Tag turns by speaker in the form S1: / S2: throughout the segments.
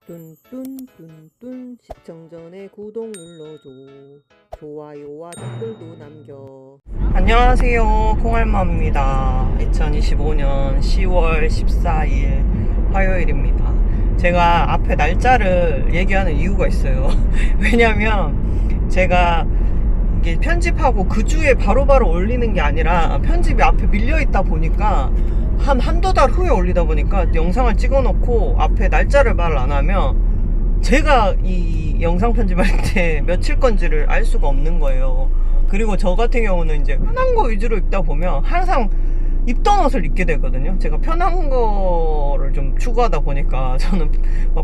S1: 뚠뚠뚠뚠 시청 전에 구독 눌러줘. 좋아요와 댓글도 남겨. 안녕하세요, 콩알마입니다. 2025년 10월 14일 화요일입니다. 제가 앞에 날짜를 얘기하는 이유가 있어요. 왜냐면 제가 이게 편집하고 그 주에 바로바로 올리는 게 아니라 편집이 앞에 밀려있다 보니까 한두 달 후에 올리다 보니까 영상을 찍어 놓고 앞에 날짜를 말 안 하면 제가 이 영상 편집할 때 며칠 건지를 알 수가 없는 거예요. 그리고 저 같은 경우는 이제 편한 거 위주로 입다 보면 항상 입던 옷을 입게 되거든요. 제가 편한 거를 좀 추구하다 보니까 저는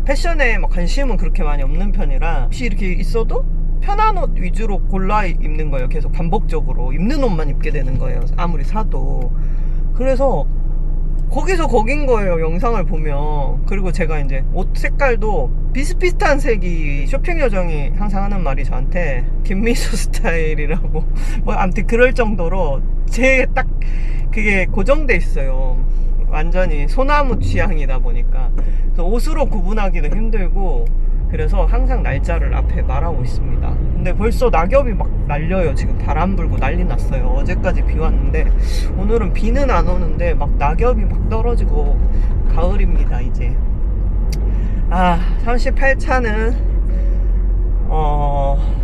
S1: 패션에 관심은 그렇게 많이 없는 편이라 혹시 이렇게 있어도 편한 옷 위주로 골라 입는 거예요. 계속 반복적으로 입는 옷만 입게 되는 거예요, 아무리 사도. 그래서 거기서 거긴 거예요, 영상을 보면. 그리고 제가 이제 옷 색깔도 비슷비슷한 색이 쇼핑 요정이 항상 하는 말이 저한테 김미수 스타일이라고 아무튼 그럴 정도로 제 딱 그게 고정돼 있어요. 완전히 소나무 취향이다 보니까. 그래서 옷으로 구분하기도 힘들고, 그래서 항상 날짜를 앞에 말하고 있습니다. 근데 벌써 낙엽이 막 날려요. 지금 바람 불고 난리 났어요. 어제까지 비 왔는데 오늘은 비는 안 오는데 막 낙엽이 막 떨어지고 가을입니다 이제. 38차는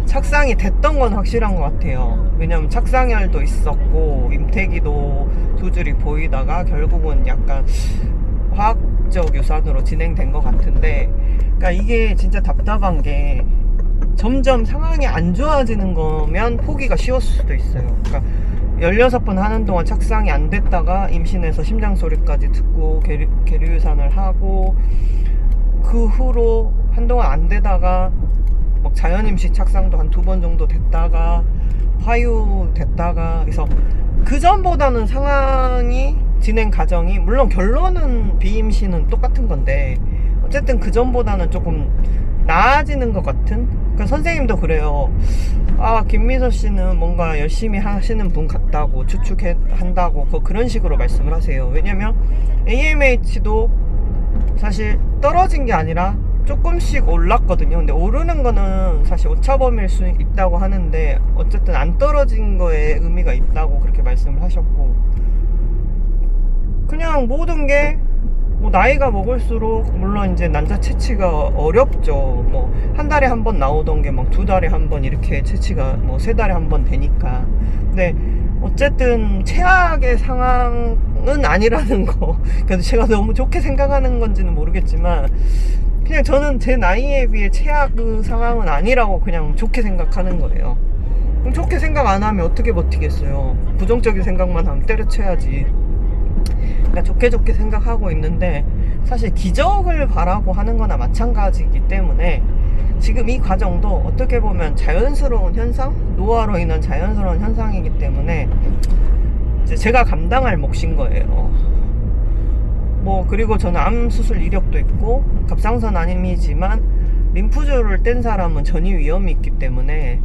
S1: 착상이 됐던 건 확실한 것 같아요. 왜냐면 착상열도 있었고 임태기도 두 줄이 보이다가 결국은 약간 화학적 유산으로 진행된 것 같은데, 그러니까 이게 진짜 답답한 게 점점 상황이 안 좋아지는 거면 포기가 쉬웠을 수도 있어요. 그러니까 16번 하는 동안 착상이 안 됐다가 임신해서 심장 소리까지 듣고 계류 유산을 하고, 그 후로 한동안 안 되다가 막 자연임신 착상도 한 2번 정도 됐다가 화유 됐다가, 그래서 그 전보다는 상황이 진행 과정이, 물론 결론은 비임신은 똑같은 건데 어쨌든 그 전보다는 조금 나아지는 것 같은. 그러니까 선생님도 그래요. 김미서 씨는 뭔가 열심히 하시는 분 같다고 추측한다고 그런 식으로 말씀을 하세요. 왜냐면 AMH도 사실 떨어진 게 아니라 조금씩 올랐거든요. 근데 오르는 거는 사실 오차범위일 수 있다고 하는데 어쨌든 안 떨어진 거에 의미가 있다고 그렇게 말씀을 하셨고, 그냥 모든 게 나이가 먹을수록 물론 이제 난자 채취가 어렵죠. 한 달에 한 번 나오던 게 막 2달에 한 번 이렇게 채취가 3달에 한 번 되니까. 근데 어쨌든 최악의 상황은 아니라는 거. 그래서 제가 너무 좋게 생각하는 건지는 모르겠지만 그냥 저는 제 나이에 비해 최악의 상황은 아니라고 그냥 좋게 생각하는 거예요. 그럼 좋게 생각 안 하면 어떻게 버티겠어요. 부정적인 생각만 하면 때려쳐야지. 그러니까 좋게 생각하고 있는데, 사실 기적을 바라고 하는 거나 마찬가지이기 때문에 지금 이 과정도 어떻게 보면 자연스러운 현상, 노화로 인한 자연스러운 현상이기 때문에 이제 제가 감당할 몫인 거예요. 그리고 저는 암 수술 이력도 있고 갑상선 암이지만 림프줄을 뗀 사람은 전이 위험이 있기 때문에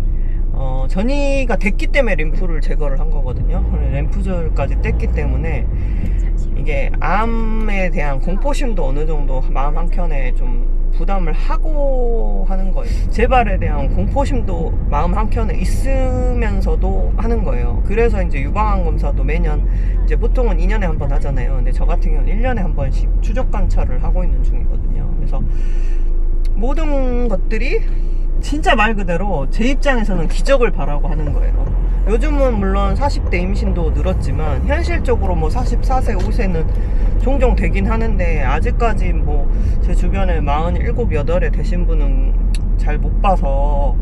S1: 전이가 됐기 때문에 림프를 제거를 한 거거든요. 림프줄까지 뗐기 때문에 이게 암에 대한 공포심도 어느 정도 마음 한켠에 좀 부담을 하고 하는 거예요. 재발에 대한 공포심도 마음 한켠에 있으면서도 하는 거예요. 그래서 이제 유방암 검사도 매년, 이제 보통은 2년에 한 번 하잖아요. 근데 저 같은 경우는 1년에 한 번씩 추적 관찰을 하고 있는 중이거든요. 그래서 모든 것들이 진짜 말 그대로 제 입장에서는 기적을 바라고 하는 거예요. 요즘은 물론 40대 임신도 늘었지만 현실적으로 44세, 5세는 종종 되긴 하는데 아직까지 제 주변에 47, 8에 되신 분은 잘 못 봐서,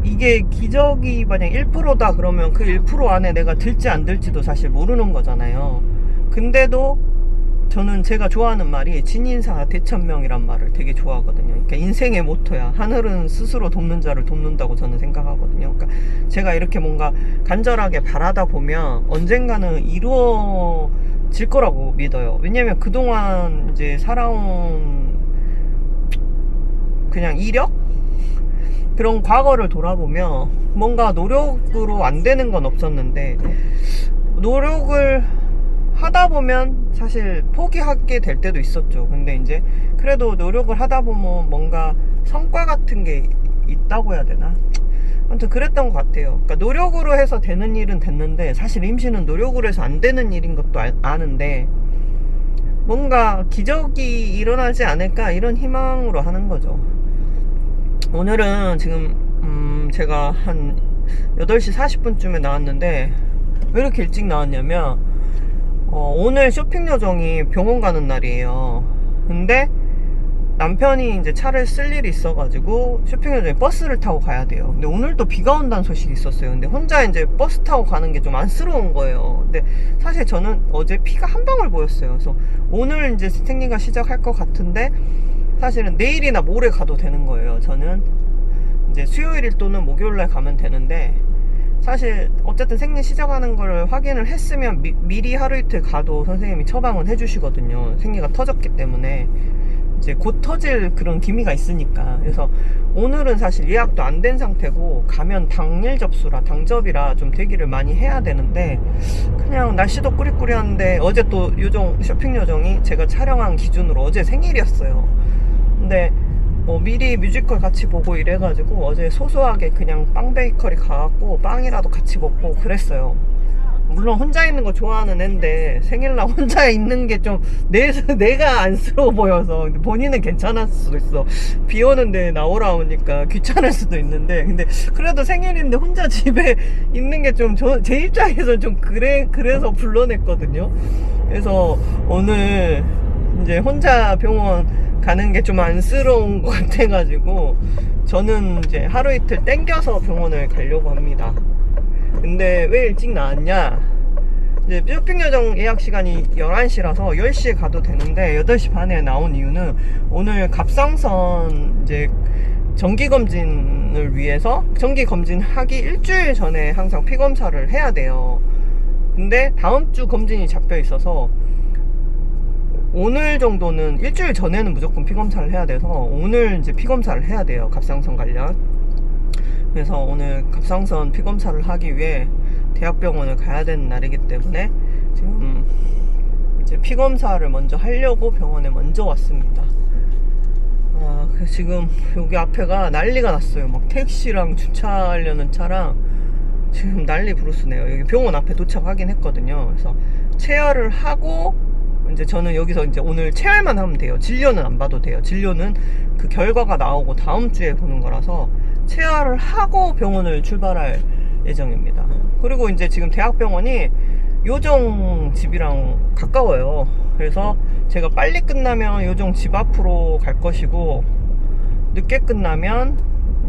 S1: 이게 기적이 만약 1%다 그러면 그 1% 안에 내가 들지 안 들지도 사실 모르는 거잖아요. 근데도 저는 제가 좋아하는 말이 진인사 대천명이란 말을 되게 좋아하거든요. 그러니까 인생의 모토야. 하늘은 스스로 돕는 자를 돕는다고 저는 생각하거든요. 그러니까 제가 이렇게 뭔가 간절하게 바라다 보면 언젠가는 이루어질 거라고 믿어요. 왜냐면 그동안 이제 살아온 그냥 이력? 그런 과거를 돌아보면 뭔가 노력으로 안 되는 건 없었는데, 노력을 하다 보면 사실 포기하게 될 때도 있었죠. 근데 이제 그래도 노력을 하다 보면 뭔가 성과 같은 게 있다고 해야 되나? 아무튼 그랬던 것 같아요. 그러니까 노력으로 해서 되는 일은 됐는데 사실 임신은 노력으로 해서 안 되는 일인 것도 아는데 뭔가 기적이 일어나지 않을까 이런 희망으로 하는 거죠. 오늘은 지금 제가 한 8시 40분쯤에 나왔는데 왜 이렇게 일찍 나왔냐면 오늘 쇼핑 요정이 병원 가는 날이에요. 근데 남편이 이제 차를 쓸 일이 있어가지고 쇼핑 요정이 버스를 타고 가야 돼요. 근데 오늘 또 비가 온다는 소식이 있었어요. 근데 혼자 이제 버스 타고 가는 게 좀 안쓰러운 거예요. 근데 사실 저는 어제 피가 한 방울 보였어요. 그래서 오늘 이제 생리가 시작할 것 같은데 사실은 내일이나 모레 가도 되는 거예요. 저는 이제 수요일 또는 목요일날 가면 되는데 사실 어쨌든 생리 시작하는 걸 확인을 했으면 미리 하루 이틀 가도 선생님이 처방은 해주시거든요. 생리가 터졌기 때문에 이제 곧 터질 그런 기미가 있으니까. 그래서 오늘은 사실 예약도 안 된 상태고 가면 당일 접수라 당접이라 좀 대기를 많이 해야 되는데 그냥 날씨도 꾸리꾸리한데 어제 또 쇼핑 요정이 제가 촬영한 기준으로 어제 생일이었어요. 근데 미리 뮤지컬 같이 보고 이래가지고 어제 소소하게 그냥 빵 베이커리 가갖고 빵이라도 같이 먹고 그랬어요. 물론 혼자 있는 거 좋아하는 앤데 생일날 혼자 있는 게 좀 내가 안쓰러워 보여서. 근데 본인은 괜찮았을 수도 있어. 비 오는데 나오라 오니까 귀찮을 수도 있는데 근데 그래도 생일인데 혼자 집에 있는 게 좀 제 입장에서 좀 그래서 불러냈거든요. 그래서 오늘 이제 혼자 병원 가는 게 좀 안쓰러운 것 같아가지고 저는 이제 하루 이틀 땡겨서 병원을 가려고 합니다. 근데 왜 일찍 나왔냐? 이제 쇼핑 요정 예약 시간이 11시라서 10시에 가도 되는데 8시 반에 나온 이유는 오늘 갑상선 이제 정기검진을 위해서 정기검진 하기 일주일 전에 항상 피검사를 해야 돼요. 근데 다음 주 검진이 잡혀 있어서 오늘 정도는 일주일 전에는 무조건 피검사를 해야 돼서 오늘 이제 피검사를 해야 돼요. 갑상선 관련. 그래서 오늘 갑상선 피검사를 하기 위해 대학병원을 가야 되는 날이기 때문에 지금 이제 피검사를 먼저 하려고 병원에 먼저 왔습니다. 그래서 지금 여기 앞에가 난리가 났어요. 막 택시랑 주차하려는 차랑 지금 난리 부르스네요. 여기 병원 앞에 도착하긴 했거든요. 그래서 체열을 하고 이제 저는 여기서 이제 오늘 체열만 하면 돼요. 진료는 안 봐도 돼요. 진료는 그 결과가 나오고 다음 주에 보는 거라서 체열을 하고 병원을 출발할 예정입니다. 그리고 이제 지금 대학병원이 요정 집이랑 가까워요. 그래서 제가 빨리 끝나면 요정 집 앞으로 갈 것이고 늦게 끝나면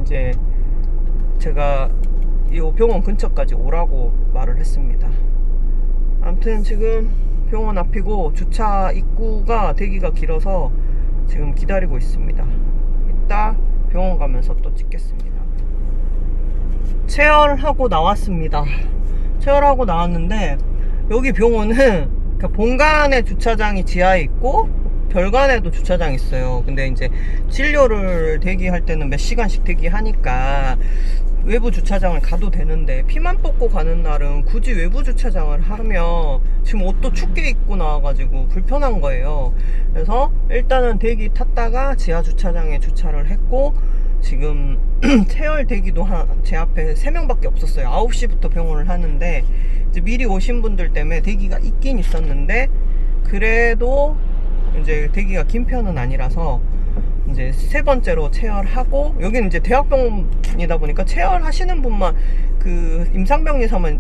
S1: 이제 제가 이 병원 근처까지 오라고 말을 했습니다. 아무튼 지금 병원 앞이고 주차 입구가 대기가 길어서 지금 기다리고 있습니다. 이따 병원 가면서 또 찍겠습니다. 체열하고 나왔습니다. 체열하고 나왔는데 여기 병원은 그러니까 본관에 주차장이 지하에 있고 별관에도 주차장이 있어요. 근데 이제 진료를 대기할 때는 몇 시간씩 대기하니까 외부 주차장을 가도 되는데 피만 뽑고 가는 날은 굳이 외부 주차장을 하면 지금 옷도 춥게 입고 나와가지고 불편한 거예요. 그래서 일단은 대기 탔다가 지하 주차장에 주차를 했고 지금 체열 대기도 제 앞에 3명밖에 없었어요. 9시부터 병원을 하는데 이제 미리 오신 분들 때문에 대기가 있긴 있었는데 그래도 이제 대기가 긴 편은 아니라서 이제 3번째로 체열하고 여기는 이제 대학병원이다 보니까 체열하시는 분만 그 임상병리사만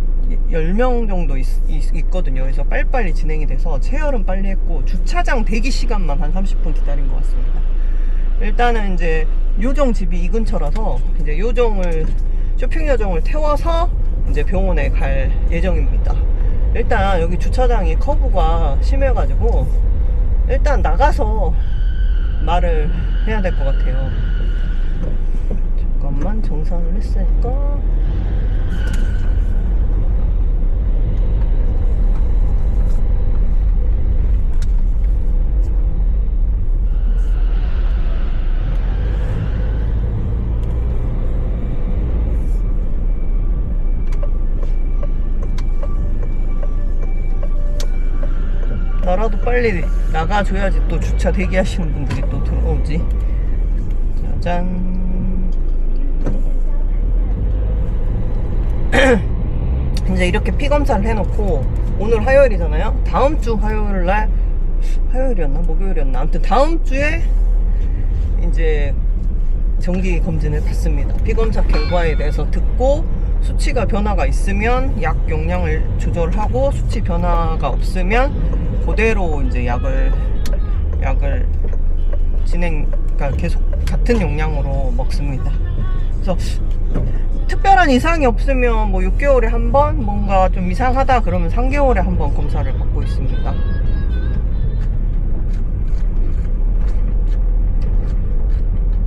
S1: 10명 정도 있거든요. 그래서 빨리빨리 진행이 돼서 체열은 빨리 했고 주차장 대기 시간만 한 30분 기다린 것 같습니다. 일단은 이제 요정 집이 이 근처라서 이제 쇼핑 요정을 태워서 이제 병원에 갈 예정입니다. 일단 여기 주차장이 커브가 심해가지고 일단 나가서 말을 해야 될 것 같아요. 잠깐만 정산을 했으니까 빨리 나가줘야지 또 주차 대기하시는 분들이 또 들어오지. 짜잔. 이제 이렇게 피 검사를 해놓고 오늘 화요일이잖아요. 다음 주 화요일날, 화요일이었나 목요일이었나 아무튼 다음 주에 이제 정기 검진을 받습니다. 피 검사 결과에 대해서 듣고 수치가 변화가 있으면 약 용량을 조절하고 수치 변화가 없으면 그대로 이제 약을 그러니까 계속 같은 용량으로 먹습니다. 그래서 특별한 이상이 없으면 뭐 6개월에 한 번, 뭔가 좀 이상하다 그러면 3개월에 한 번 검사를 받고 있습니다.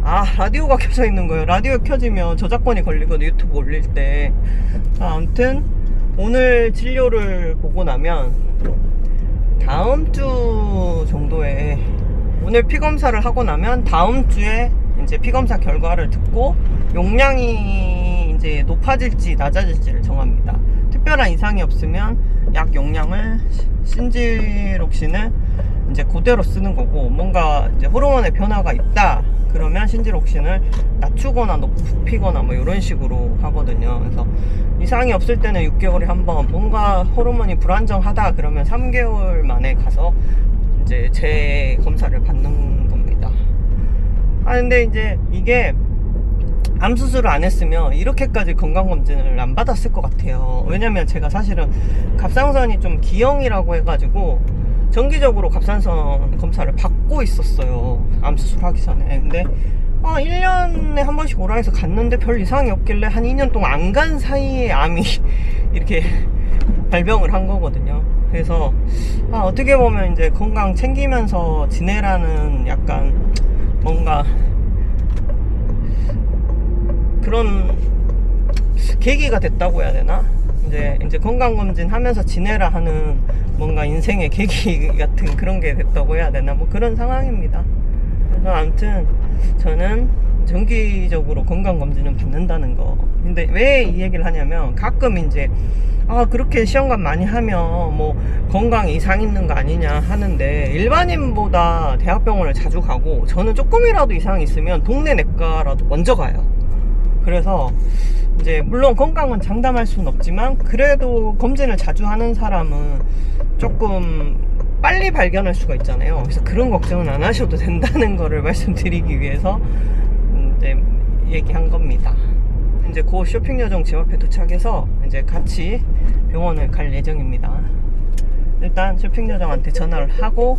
S1: 아, 라디오가 켜져 있는 거예요. 라디오 켜지면 저작권이 걸리거든요, 유튜브 올릴 때. 아무튼 오늘 진료를 보고 나면 다음 주 정도에, 오늘 피검사를 하고 나면 다음 주에 이제 피검사 결과를 듣고 용량이 이제 높아질지 낮아질지를 정합니다. 특별한 이상이 없으면 약 용량을, 신지록신을 이제 그대로 쓰는 거고, 뭔가 이제 호르몬의 변화가 있다 그러면 신지록신을 낮추거나 높이거나 뭐 이런 식으로 하거든요. 그래서 이상이 없을 때는 6개월에 한 번, 뭔가 호르몬이 불안정하다 그러면 3개월 만에 가서 이제 재검사를 받는 겁니다. 아, 근데 이제 이게 암 수술을 안 했으면 이렇게까지 건강검진을 안 받았을 것 같아요. 왜냐면 제가 사실은 갑상선이 좀 기형이라고 해가지고 정기적으로 갑상선 검사를 받고 있었어요, 암 수술하기 전에. 근데 1년에 한 번씩 오라 해서 갔는데 별 이상이 없길래 한 2년 동안 안 간 사이에 암이 이렇게 발병을 한 거거든요. 그래서 어떻게 보면 이제 건강 챙기면서 지내라는 약간 뭔가 그런 계기가 됐다고 해야 되나? 이제 건강검진 하면서 지내라 하는 뭔가 인생의 계기 같은 그런 게 됐다고 해야 되나? 뭐 그런 상황입니다. 그래서 아무튼 저는 정기적으로 건강검진은 받는다는 거. 근데 왜 이 얘기를 하냐면 가끔 이제 그렇게 시험관 많이 하면 뭐 건강에 이상 있는 거 아니냐 하는데, 일반인보다 대학병원을 자주 가고, 저는 조금이라도 이상이 있으면 동네 내과라도 먼저 가요. 그래서 이제 물론 건강은 장담할 수는 없지만 그래도 검진을 자주 하는 사람은 조금 빨리 발견할 수가 있잖아요. 그래서 그런 걱정은 안 하셔도 된다는 거를 말씀드리기 위해서 이제 얘기한 겁니다. 이제 곧 쇼핑 여정 집 앞에 도착해서 이제 같이 병원을 갈 예정입니다. 일단 쇼핑 여정한테 전화를 하고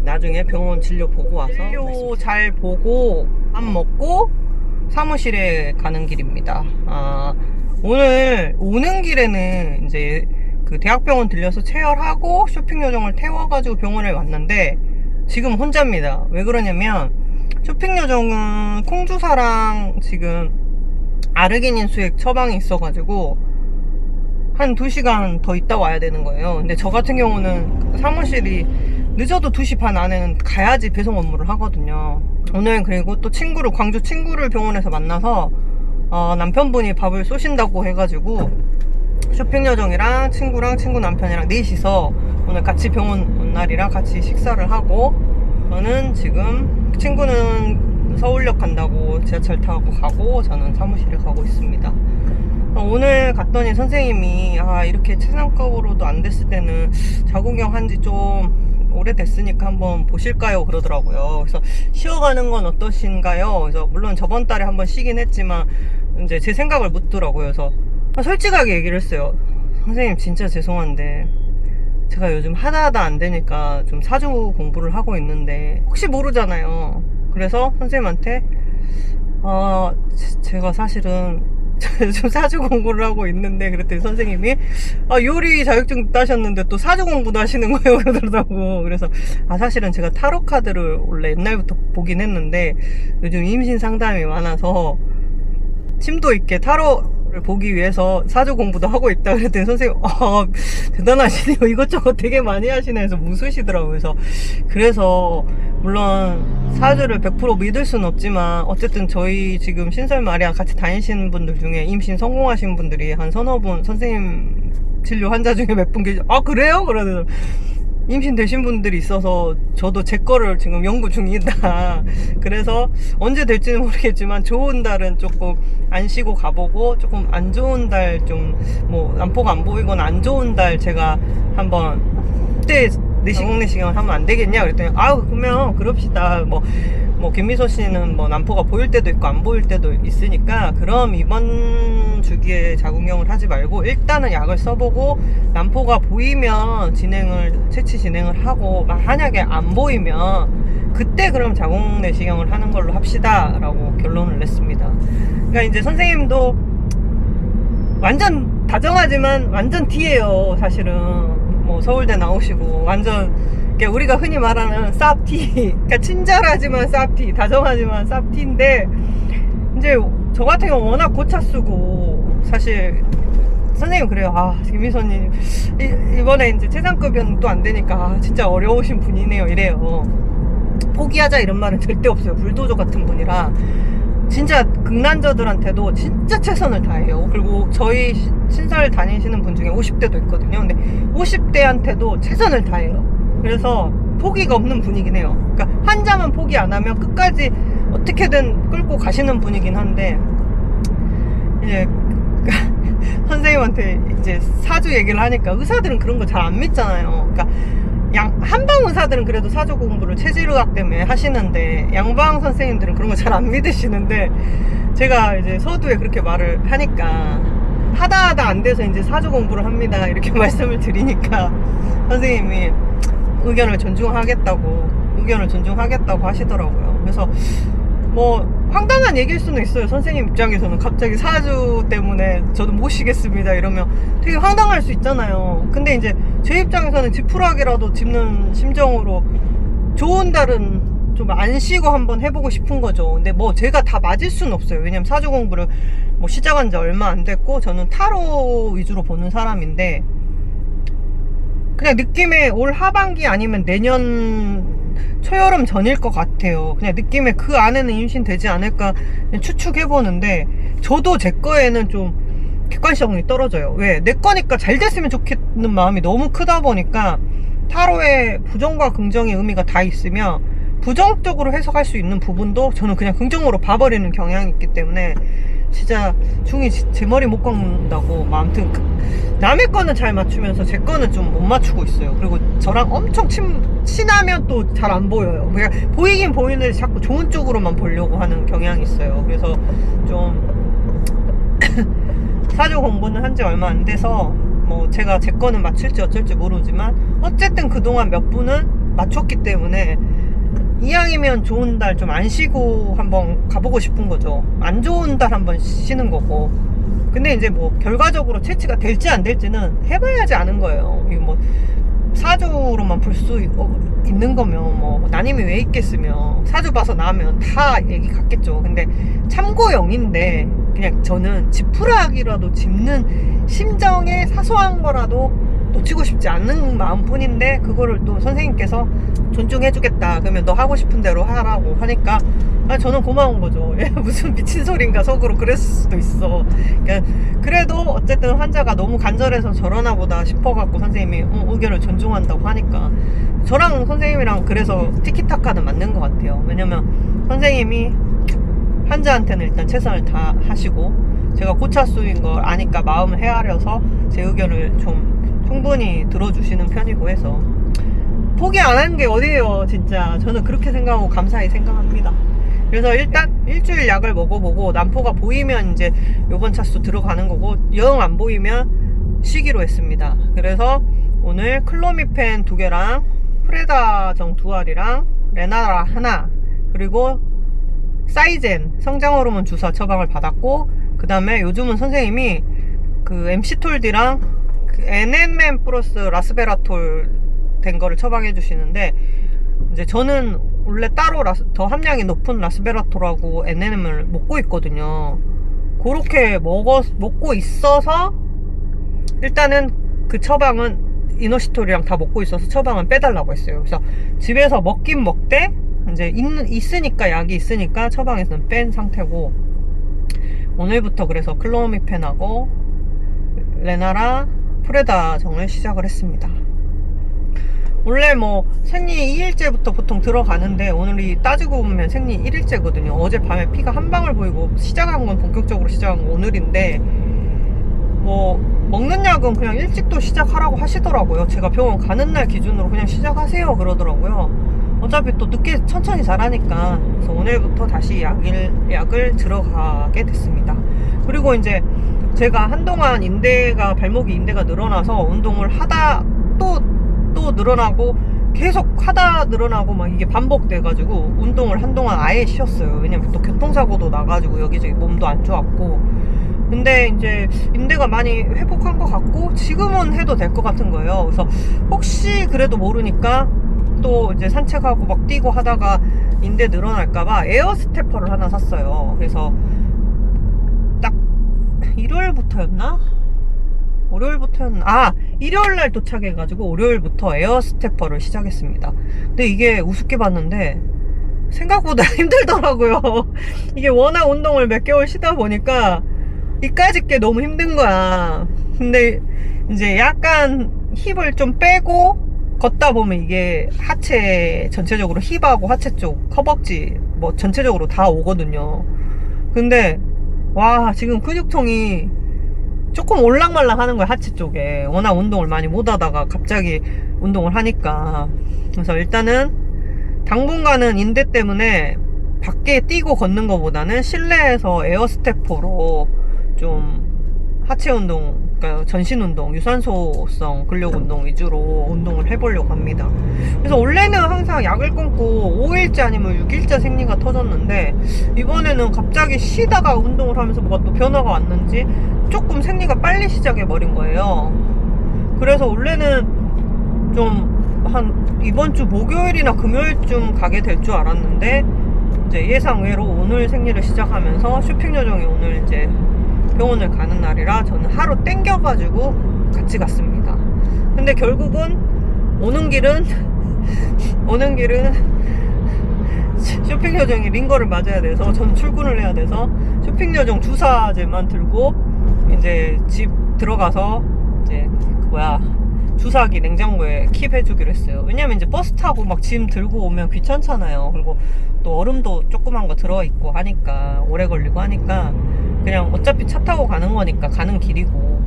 S1: 나중에 병원 진료 보고 와서 진료 잘 보고 밥 먹고 사무실에 가는 길입니다. 오늘 오는 길에는 이제 그 대학병원 들려서 체열하고 쇼핑 여정을 태워가지고 병원에 왔는데 지금 혼자입니다. 왜 그러냐면 쇼핑 여정은 콩주사랑 지금 아르기닌 수액 처방이 있어가지고 한 2시간 더 있다 와야 되는 거예요. 근데 저 같은 경우는 사무실이 늦어도 2시 반 안에는 가야지 배송 업무를 하거든요. 오늘 그리고 또 광주 친구를 병원에서 만나서 남편분이 밥을 쏘신다고 해가지고 쇼핑 여정이랑 친구랑 친구 남편이랑 넷이서 오늘 같이 병원 온 날이랑 같이 식사를 하고, 저는 지금 친구는 서울역 간다고 지하철 타고 가고 저는 사무실에 가고 있습니다. 오늘 갔더니 선생님이 이렇게 최상급으로도 안 됐을 때는 자궁경 한지 좀 오래됐으니까 한번 보실까요 그러더라고요. 그래서 쉬어가는 건 어떠신가요? 그래서 물론 저번 달에 한번 쉬긴 했지만 이제 제 생각을 묻더라고요. 그래서 솔직하게 얘기를 했어요. 선생님 진짜 죄송한데 제가 요즘 하다 안 되니까 좀 사주 공부를 하고 있는데 혹시 모르잖아요. 그래서 선생님한테 제가 사실은 좀 사주 공부를 하고 있는데, 그랬더니 선생님이 요리 자격증 따셨는데 또 사주 공부도 하시는 거예요 그러더라고. 그래서 사실은 제가 타로 카드를 원래 옛날부터 보긴 했는데 요즘 임신 상담이 많아서 심도 있게 타로를 보기 위해서 사주 공부도 하고 있다 그랬더니 선생님 대단하시네요, 이것저것 되게 많이 하시네 해서 웃으시더라고요. 그래서 물론 사주를 100% 믿을 수는 없지만 어쨌든 저희 지금 신설마리아 같이 다니시는 분들 중에 임신 성공하신 분들이 한 서너 분, 선생님 진료 환자 중에 몇 분 계시죠. 그래요? 그러더라고요. 임신되신 분들이 있어서 저도 제 거를 지금 연구 중이다. 그래서 언제 될지는 모르겠지만 좋은 달은 조금 안 쉬고 가보고, 조금 안 좋은 달, 좀 뭐 남포가 안 보이거나 안 좋은 달 제가 한번 그때 자궁내시경을 하면 안 되겠냐 그랬더니, 아우 그러면 그럽시다. 뭐 김미소 씨는 뭐 남포가 보일 때도 있고 안 보일 때도 있으니까 그럼 이번 주기에 자궁경을 하지 말고 일단은 약을 써보고, 남포가 보이면 채취 진행을 하고, 만약에 안 보이면 그때 그럼 자궁내시경을 하는 걸로 합시다 라고 결론을 냈습니다. 그러니까 이제 선생님도 완전 다정하지만 완전 T예요. 사실은 뭐 서울대 나오시고 완전, 그러니까 우리가 흔히 말하는 쌉티, 그러니까 친절하지만 쌉티, 다정하지만 쌉티인데, 이제 저 같은 경우 워낙 고차 쓰고, 사실 선생님 그래요. 아, 김미선님 이번에 이제 최상급은 또 안 되니까 진짜 어려우신 분이네요 이래요. 포기하자 이런 말은 절대 없어요. 불도저 같은 분이라 진짜 극난저들한테도 진짜 최선을 다해요. 그리고 저희 신설 다니시는 분 중에 50대도 있거든요. 근데 50대한테도 최선을 다해요. 그래서 포기가 없는 분이긴 해요. 그러니까 환자만 포기 안 하면 끝까지 어떻게든 끌고 가시는 분이긴 한데, 이제 선생님한테 이제 사주 얘기를 하니까 의사들은 그런 거 잘 안 믿잖아요. 그러니까 한방 의사들은 그래도 사주 공부를 체질의학 때문에 하시는데, 양방 선생님들은 그런 거 잘 안 믿으시는데, 제가 이제 서두에 그렇게 말을 하니까 하다 안 돼서 이제 사주 공부를 합니다 이렇게 말씀을 드리니까 선생님이 의견을 존중하겠다고 하시더라고요. 그래서 뭐 황당한 얘기일 수는 있어요. 선생님 입장에서는 갑자기 사주 때문에 저도 못 쉬겠습니다 이러면 되게 황당할 수 있잖아요. 근데 이제 제 입장에서는 지푸라기라도 짚는 심정으로 좋은 달은 좀 안 쉬고 한번 해보고 싶은 거죠. 근데 뭐 제가 다 맞을 수는 없어요. 왜냐면 사주 공부를 뭐 시작한 지 얼마 안 됐고, 저는 타로 위주로 보는 사람인데, 그냥 느낌에 올 하반기 아니면 내년 초여름 전일 것 같아요. 그냥 느낌에 그 안에는 임신되지 않을까 추측해보는데, 저도 제 거에는 좀 객관성이 떨어져요. 왜? 내 거니까 잘 됐으면 좋겠는 마음이 너무 크다 보니까, 타로에 부정과 긍정의 의미가 다 있으면 부정적으로 해석할 수 있는 부분도 저는 그냥 긍정으로 봐버리는 경향이 있기 때문에, 진짜 중이 제 머리 못 깎는다고. 아무튼 남의 거는 잘 맞추면서 제 거는 좀 못 맞추고 있어요. 그리고 저랑 엄청 친하면 또 잘 안 보여요. 그냥 보이긴 보이는데 자꾸 좋은 쪽으로만 보려고 하는 경향이 있어요. 그래서 좀 사주 공부는 한 지 얼마 안 돼서 뭐 제가 제 거는 맞출지 어쩔지 모르지만, 어쨌든 그동안 몇 분은 맞췄기 때문에 이왕이면 좋은 달 좀 안 쉬고 한번 가보고 싶은 거죠. 안 좋은 달 한번 쉬는 거고. 근데 이제 뭐 결과적으로 채취가 될지 안 될지는 해봐야지 아는 거예요. 이거 뭐 사주로만 볼 수 있는 거면 뭐 난임이 왜 있겠으며, 사주 봐서 나면 다 얘기 같겠죠. 근데 참고용인데, 그냥 저는 지푸라기라도 짚는 심정의 사소한 거라도 놓치고 싶지 않는 마음뿐인데, 그거를 또 선생님께서 존중해주겠다, 그러면 너 하고 싶은 대로 하라고 하니까 저는 고마운 거죠. 무슨 미친 소린가 속으로 그랬을 수도 있어. 그러니까 그래도 어쨌든 환자가 너무 간절해서 저러나 보다 싶어갖고 선생님이 의견을 존중한다고 하니까, 저랑 선생님이랑 그래서 티키타카는 맞는 것 같아요. 왜냐면 선생님이 환자한테는 일단 최선을 다 하시고, 제가 고차수인 걸 아니까 마음을 헤아려서 제 의견을 좀 충분히 들어주시는 편이고 해서 포기 안 하는 게 어디예요. 진짜 저는 그렇게 생각하고 감사히 생각합니다. 그래서 일단 일주일 약을 먹어보고, 남포가 보이면 이제 요번 차수 들어가는 거고, 영 안 보이면 쉬기로 했습니다. 그래서 오늘 클로미펜 2개랑 프레다정 2알이랑 레나라 하나, 그리고 사이젠 성장호르몬 주사 처방을 받았고, 그 다음에 요즘은 선생님이 그 MC톨디랑 그 NMN 플러스 라스베라톨 된 거를 처방해 주시는데, 이제 저는 원래 따로 더 함량이 높은 라스베라톨하고 NM을 먹고 있거든요. 그렇게 먹고 있어서 일단은 그 처방은 이노시톨이랑 다 먹고 있어서 처방은 빼달라고 했어요. 그래서 집에서 먹긴 먹되 이제 있으니까, 약이 있으니까 처방에서는 뺀 상태고, 오늘부터 그래서 클로미펜하고 레나라 프레다정을 시작을 했습니다. 원래 뭐 생리 2일째부터 보통 들어가는데 오늘이 따지고 보면 생리 1일째거든요. 어젯밤에 피가 한 방울 보이고 시작한 건 본격적으로 시작한 건 오늘인데 뭐 먹는 약은 그냥 일찍도 시작하라고 하시더라고요. 제가 병원 가는 날 기준으로 그냥 시작하세요 그러더라고요. 어차피 또 늦게 천천히 자라니까. 그래서 오늘부터 다시 약을 들어가게 됐습니다. 그리고 이제 제가 한동안 발목이 인대가 늘어나서 운동을 하다 또 늘어나고 계속 하다 늘어나고 막 이게 반복돼가지고 운동을 한동안 아예 쉬었어요. 왜냐면 또 교통사고도 나가지고 여기저기 몸도 안 좋았고. 근데 이제 인대가 많이 회복한 것 같고 지금은 해도 될 것 같은 거예요. 그래서 혹시 그래도 모르니까 또 이제 산책하고 막 뛰고 하다가 인대 늘어날까봐 에어 스태퍼를 하나 샀어요. 그래서 딱 일요일부터였나? 일요일날 도착해가지고 월요일부터 에어 스태퍼를 시작했습니다. 근데 이게 우습게 봤는데 생각보다 힘들더라고요. 이게 워낙 운동을 몇 개월 쉬다 보니까 이까짓 게 너무 힘든 거야. 근데 이제 약간 힙을 좀 빼고 걷다 보면 이게 하체 전체적으로 힙하고 하체 쪽 허벅지 뭐 전체적으로 다 오거든요. 근데 와, 지금 근육통이 조금 올랑말랑 하는 거야, 하체 쪽에. 워낙 운동을 많이 못 하다가 갑자기 운동을 하니까. 그래서 일단은 당분간은 인대 때문에 밖에 뛰고 걷는 것보다는 실내에서 에어 스태퍼로 좀 하체 운동, 그러니까 전신 운동, 유산소성 근력 운동 위주로 운동을 해보려고 합니다. 그래서 원래는 항상 약을 끊고 5일째 아니면 6일째 생리가 터졌는데 이번에는 갑자기 쉬다가 운동을 하면서 뭐가 또 변화가 왔는지 조금 생리가 빨리 시작해버린 거예요. 그래서 원래는 좀 한 이번 주 목요일이나 금요일쯤 가게 될 줄 알았는데 이제 예상외로 오늘 생리를 시작하면서 쇼핑 요정이 오늘 이제 병원을 가는 날이라 저는 하루 땡겨가지고 같이 갔습니다. 근데 결국은 오는 길은 쇼핑 요정이 링거를 맞아야 돼서 저는 출근을 해야 돼서 쇼핑 요정 주사제만 들고 이제 집 들어가서 이제 주사기 냉장고에 킵해주기로 했어요. 왜냐면 이제 버스 타고 막 짐 들고 오면 귀찮잖아요. 그리고 또 얼음도 조그만 거 들어있고 하니까 오래 걸리고 하니까 그냥 어차피 차 타고 가는 거니까 가는 길이고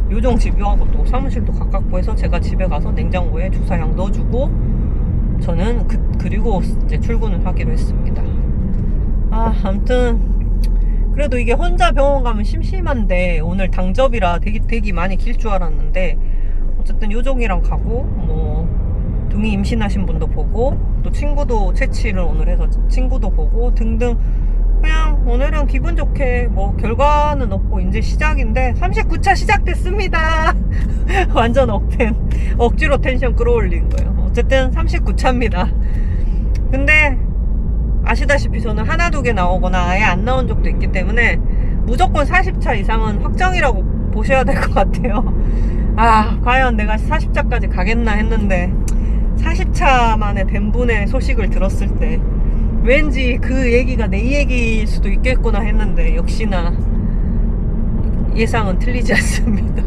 S1: 요정 집요하고 또 사무실도 가깝고 해서 제가 집에 가서 냉장고에 주사약 넣어주고 저는 그리고 이제 출근을 하기로 했습니다. 아무튼 그래도 이게 혼자 병원 가면 심심한데 오늘 당접이라 되게 많이 길 줄 알았는데 어쨌든 요정이랑 가고 뭐 등이 임신하신 분도 보고 또 친구도 채취를 오늘 해서 친구도 보고 등등 그냥 오늘은 기분 좋게 뭐 결과는 없고 이제 시작인데 39차 시작됐습니다. 완전 억지로 텐션 끌어올린 거예요. 어쨌든 39차입니다. 근데 아시다시피 저는 하나 두 개 나오거나 아예 안 나온 적도 있기 때문에 무조건 40차 이상은 확정이라고 보셔야 될 것 같아요. 과연 내가 40차까지 가겠나 했는데 40차 만에 된 분의 소식을 들었을 때 왠지 그 얘기가 내 얘기일 수도 있겠구나 했는데 역시나 예상은 틀리지 않습니다.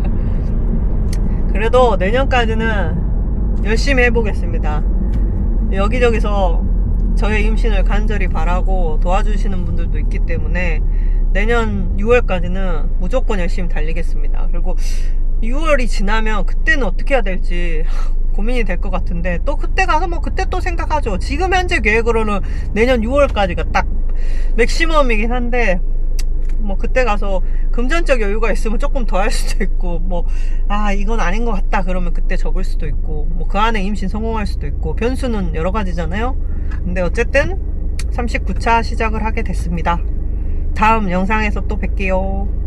S1: 그래도 내년까지는 열심히 해보겠습니다. 여기저기서 저의 임신을 간절히 바라고 도와주시는 분들도 있기 때문에 내년 6월까지는 무조건 열심히 달리겠습니다. 그리고 6월이 지나면 그때는 어떻게 해야 될지 고민이 될 것 같은데 또 그때 가서 뭐 그때 또 생각하죠. 지금 현재 계획으로는 내년 6월까지가 딱 맥시멈이긴 한데 뭐 그때 가서 금전적 여유가 있으면 조금 더 할 수도 있고 뭐 이건 아닌 것 같다 그러면 그때 접을 수도 있고 뭐 그 안에 임신 성공할 수도 있고 변수는 여러 가지잖아요. 근데 어쨌든 39차 시작을 하게 됐습니다. 다음 영상에서 또 뵐게요.